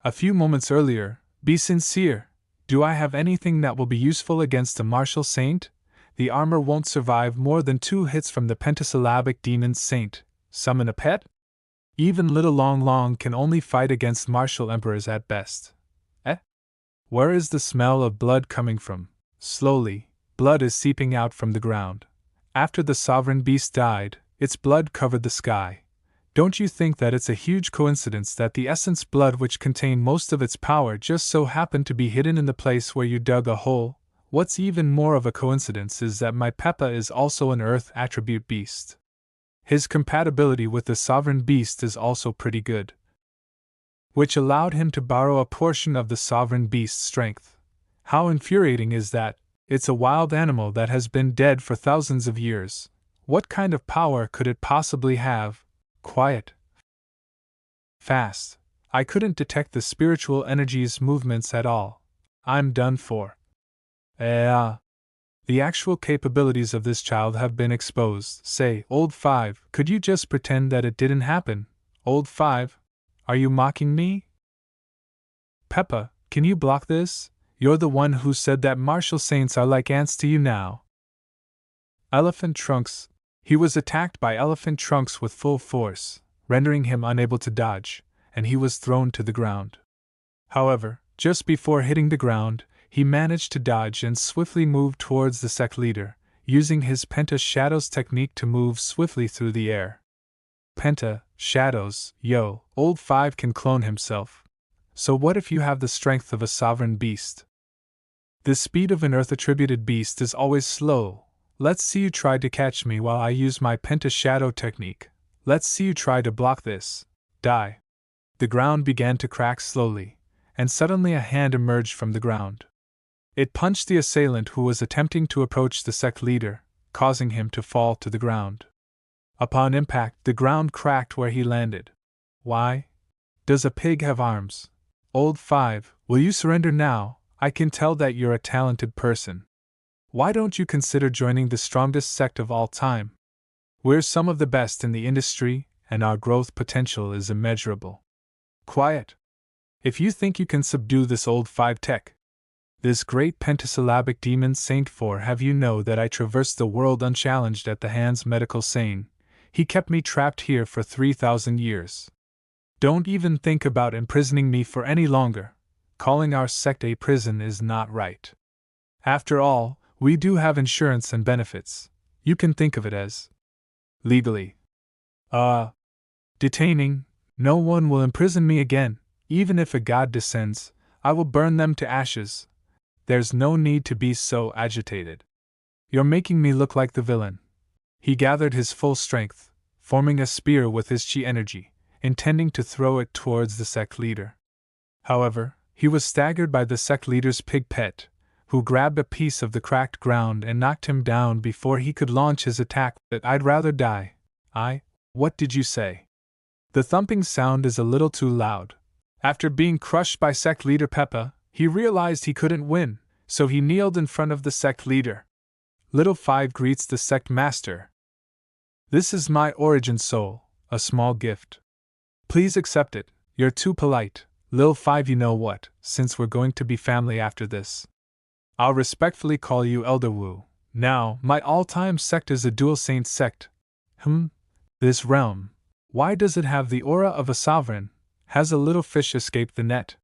A few moments earlier, be sincere. Do I have anything that will be useful against a martial saint? The armor won't survive more than 2 hits from the pentasyllabic demon saint. Summon a pet? Even little Long Long can only fight against martial emperors at best. Where is the smell of blood coming from? Slowly, blood is seeping out from the ground. After the sovereign beast died, its blood covered the sky. Don't you think that it's a huge coincidence that the essence blood which contained most of its power just so happened to be hidden in the place where you dug a hole? What's even more of a coincidence is that my Peppa is also an earth attribute beast. His compatibility with the sovereign beast is also pretty good, which allowed him to borrow a portion of the sovereign beast's strength. How infuriating is that? It's a wild animal that has been dead for thousands of years. What kind of power could it possibly have? Quiet. Fast. I couldn't detect the spiritual energy's movements at all. I'm done for. The actual capabilities of this child have been exposed. Say, Old 5, could you just pretend that it didn't happen? Old 5? Are you mocking me? Peppa, can you block this? You're the one who said that martial saints are like ants to you now. Elephant Trunks. He was attacked by Elephant Trunks with full force, rendering him unable to dodge, and he was thrown to the ground. However, just before hitting the ground, he managed to dodge and swiftly move towards the Sect Leader, using his Penta Shadows technique to move swiftly through the air. Penta Shadows, yo, Old 5 can clone himself. So what if you have the strength of a sovereign beast? The speed of an earth-attributed beast is always slow. Let's see you try to catch me while I use my Penta Shadow technique. Let's see you try to block this. Die. The ground began to crack slowly, and suddenly a hand emerged from the ground. It punched the assailant who was attempting to approach the Sect Leader, causing him to fall to the ground. Upon impact, the ground cracked where he landed. Why? Does a pig have arms? Old 5, will you surrender now? I can tell that you're a talented person. Why don't you consider joining the strongest sect of all time? We're some of the best in the industry, and our growth potential is immeasurable. Quiet. If you think you can subdue this Old 5 tech, this great pentasyllabic demon saint, for have you know that I traversed the world unchallenged at the hands medical sane. He kept me trapped here for 3,000 years. Don't even think about imprisoning me for any longer. Calling our sect a prison is not right. After all, we do have insurance and benefits. You can think of it as legally. Detaining. No one will imprison me again. Even if a god descends, I will burn them to ashes. There's no need to be so agitated. You're making me look like the villain. He gathered his full strength, forming a spear with his chi energy, intending to throw it towards the Sect Leader. However, he was staggered by the Sect Leader's pig pet, who grabbed a piece of the cracked ground and knocked him down before he could launch his attack. I'd rather die. What did you say? The thumping sound is a little too loud. After being crushed by Sect Leader Peppa, he realized he couldn't win, so he kneeled in front of the Sect Leader. Little 5 greets the Sect Master. This is my origin soul, a small gift. Please accept it. You're too polite. Lil 5, you know what, since we're going to be family after this, I'll respectfully call you Elder Wu. Now, my all-time sect is a dual saint sect. This realm. Why does it have the aura of a sovereign? Has a little fish escaped the net?